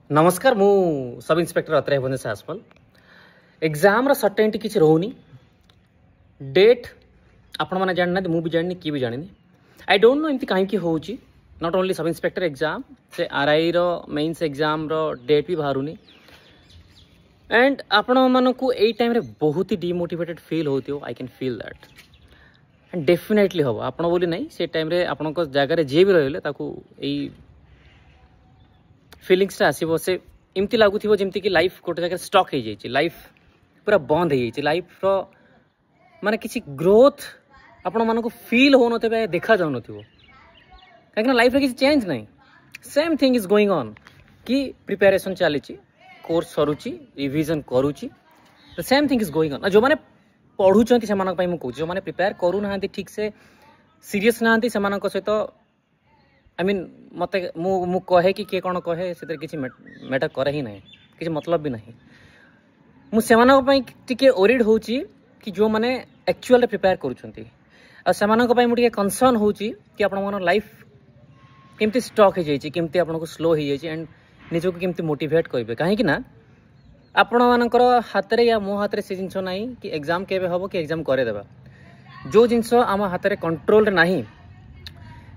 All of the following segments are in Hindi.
नमस्कार मु सब इन्स्पेक्टर अत्रेय भुवनेश्वर आसमल एग्जाम सर्टेनिटी किसी रोनी डेट आपण मैंने जानना मु भी जानी किए भी जानी आई डोंट नो एमती कहीं हो not only sub inspector exam से आरआई मेन्स एग्जाम डेट भी बाहर एंड आपण मानू यही टाइम रे बहुत ही डिमोटिवेटेड फील होती I can feel that and definitely हम आपण बोली नहीं से टाइम रे आपण जगार जी भी रही यही फिलिंग्स आसो से एमती लगुव जमती कि लाइफ गोटे जगह स्टक हो जाए लाइफ पूरा बंद हो जाए लाइफ माने किसी ग्रोथ आपण मानक फील हो न देखा जाऊन कहीं लाइफ रे किसी चेंज नहीं same thing is going on कि प्रिपेरेशन चली कोर्स सरुची रिविजन करुची same thing is going on जो मैंने पढ़ुंट से मुझे जो मैंने प्रिपेयर करूना ठीक से सीरीयस ना सहित आई मीन मत मु कहे कि किए कौन कहे से किसी मैटर करे ही नहीं किसी मतलब भी नहीं मुझे ओरिड हो कि जो मैंने एक्चुअल प्रिपेयर करुँचे कंसर्न हो कि आप लाइफ केमती स्टक हो जाए केमती आपको स्लो हो जाए एंड निजक केमती मोटिवेट करेंगे कहीं आपण मानकर हाथ में या मो हाथ में से जिन ना कि एग्जाम केबे हम कि एग्जाम करदेवा जो जिनस आम हाथ में कंट्रोल नहीं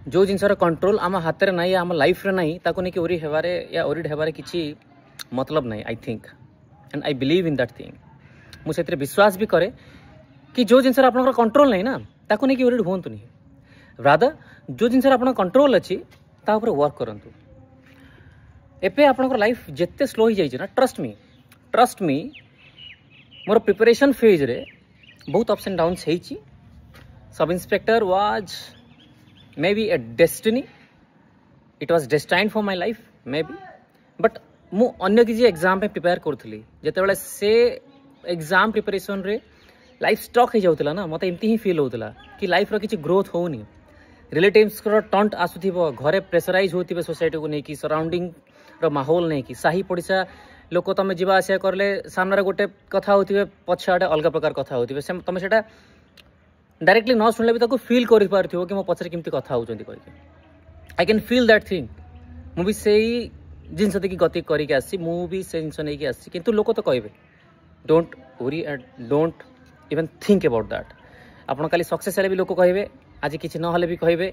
जो जिनसर कंट्रोल आम हाथ में नहीं आम लाइफ रे नहीं ताको नहीं कि ओरी हेबारे या ओरिड हेबारे किसी मतलब नहीं I think and I believe in that thing मुझे विश्वास भी करे कि जो जिनसर आप कंट्रोल नहीं ना ताको नहीं कि ओरिड हूँ रादर जो जिनसर आप कंट्रोल अच्छी तापर वर्क करंतु एपे आपनकर लाइफ जिते स्लो हो जाए ना trust me more preparation phase रे बहुत अप्स एंड डाउन्स होइची sub inspector was may be a destiny it was destined for my life may be but मु अन्य किसी एग्जाम पे प्रिपेयर करूली जिते से एग्जाम प्रिपरेशन रे लाइफ स्टक हो जाऊला ना मत एमती ही फील होता कि लाइफ रो किसी ग्रोथ होनी रिलेटिव्स टंट आसुथिबो घरे प्रेशराइज होतिबे सोसाइटी को लेकिन सराउंडिंग रो माहौल नहीं कि साही पड़िशा लोक तुम जीवा आसिया करले सामने गोटे कथा होतिबे पछाडे अलग प्रकार कथा होतिबे से तुम सेटा डायरेक्टली न शुणले भी फिल कर पार्थिव कि मो पछरे केमती कथा होचंती कहि I can feel that thing मु भी सेही जिनस देखि गति करिक आसी मु भी से जिनस नै कि आसी किंतु लोक तो कहबे don't worry and don't even think about that आपण खाली सक्सेस हेले भी लोक कहबे आज किछि न हले भी कहबे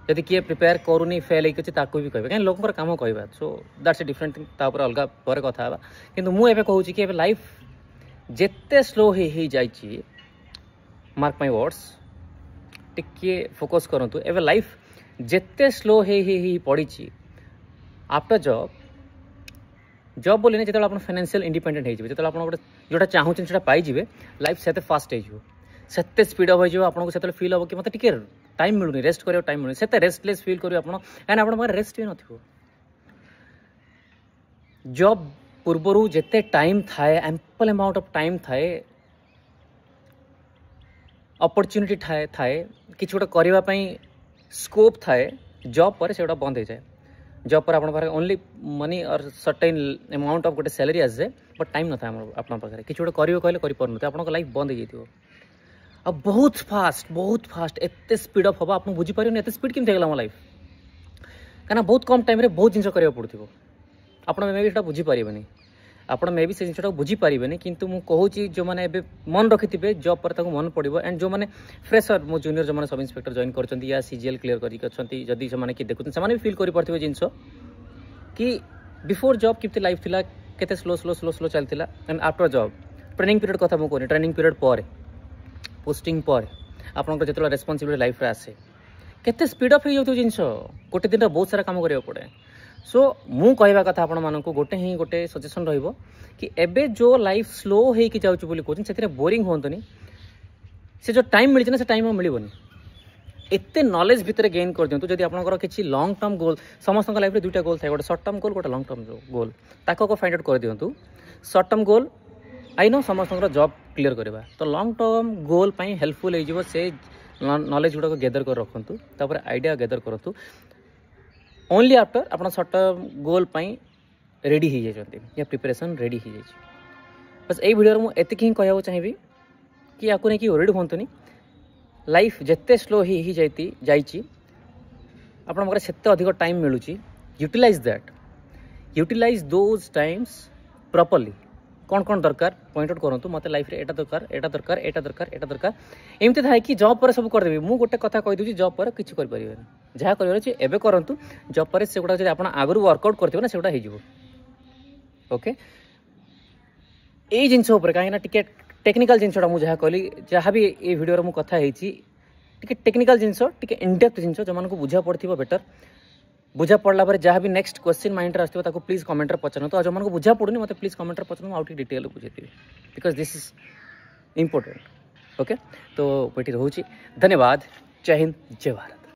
यदि किए प्रिपेयर करूनी फेल होइछि ताको भी कहबे कहीं लोकपर काम कहबा so that's a different thing तापर अलगा पर कथा बा किंतु मु एबे कहूछि कि एबे लाइफ जेते स्लो ही जाइछि मार्क माय वर्ड्स टिके फोकस करंतु एबे लाइफ जेते स्लो ही पड़ी आफ्टर जॉब बोले नहीं जो फाइनेंशियल इंडिपेंडेंट हो जो आप जोटा चाहूँ से पाइबे लाइफ से फास्ट होते स्पीड अप हो आपको से फिल हम कि मतलब टिके टाइम मिलूनी रेस्ट कर टाइम मिलूनी से रेस्टलेस फिल करेंगे एंड आप रेस्ट भी न जॉब पूर्वर जिते टाइम थाए एम्पल अमाउंट ऑफ टाइम थाए अपॉर्चुनिटी थाए कि गोटे करने स्कोप थाए जॉब पर से बंद हो जाए जॉब पर आप ओनली मनी और सर्टेन अमाउंट ऑफ गोटे सैलरी आस जाए बट टाइम न था आप कि गोटे करेंगे कहले आप लाइफ बंद हो जाए अब बहुत फास्ट एत स्पीड अप हम आप बुझीपारे एत स्पीड केमती होगा मो लाइफ कहीं बहुत कम टाइम बहुत जिन करा पड़ो आप मे भी बुझीपारे आप मे भी से जिनटा बुझीपारे किंतु मु कहूँ जो मैंने मन रखिथे जॉब पर मन पड़ो एंड जो मैंने फ्रेशर मो जूनियर जो मैंने सब इन्स्पेक्टर जॉइन कर या सीजीएल क्लियर करके जदि से कि देखुं से भी फिल कर जिनस कि बिफोर जॉब केमती लाइफ थिला केते स्लो स्लो स्लो स्लो चलता and after job training period कथा मुझे कहनी ट्रेनिंग पीरियड पर पोस्टिंग पर आपंकर जो रेस्पॉन्सिबिलिटी लाइफ रे आसे केते स्पीड अप हो जिनस गोटे दिन बहुत सारा काम करा पड़े सो मु कहवा कथा आपण मानक गोटे ही गोटे सजेसन रहिबो कि एबे जो लाइफ स्लो होइकी जाउछु बोली कहूँ से बोरिंग होतनी से जो टाइम मिली ना से टाइम मिलबनी एते नॉलेज भितर गेन कर दिंतु जदि आपनकर किछि लॉन्ग टर्म गोल समस्त लाइफ रे दुईटा गोल थाए गोटे शॉर्ट टर्म गोल गोटे लॉन्ग टर्म गोल ताको को फाइंड आउट कर दिंतु short term goal I know समस्त जॉब क्लियर करवा तो लॉन्ग टर्म गोल पाई हेल्पफुल हो से नॉलेज गुड़ाक गैदर कर रखु तापर आइडिया गैदर करूँ ओनली आफ्टर आप शॉर्ट टर्म गोल पाई रेडी हो जाती या प्रिपरेशन रेडी हो जाए बस यही वीडियो मुझे ही कहना चाहिए कि या नहीं कि ओरिड हूँ लाइफ जिते स्लो ही जाइए आपसे अधिक टाइम मिलूँ utilise that utilise those times properly कौन कौन दरकार पॉइंट आउट करूँ मत लाइफ रे एटा दरकार एटा दरकार एटा दरकार एटा दरकार एमती थाए कि जॉब पर सब करदेवी मु गोटे कथा कहि दूची जॉब पर किछि कर परिबे जहाँ कर एबे करंतु जॉब पर से गुडा जदि आपण आगु वर्कआउट करथिबो ना सेगुडा हे जिवो ओके ए जिंस ऊपर कहीं टिके टेक्निकल जिनसटा मुझे जहाँ कहली जहाँ भी ये वीडियो मु कथा हेची टिके टेक्निकल जिनस टिके इनडेप्थ जिनस जो मानक बुझा पड़थिबो बेटर बुझा पड़ला पर जहाँ भी नेक्स्ट क्वेश्चन माइंड रे आसथिबो ताको प्लीज कमेंट रे पचरन तो जो मानक बुझा पड़ुनी मते प्लीज कमेंट रे पचरन आउट डिटेल बुझेतिबे because this is important okay तो बेटी रहूची धन्यवाद जय हिंद जय भारत।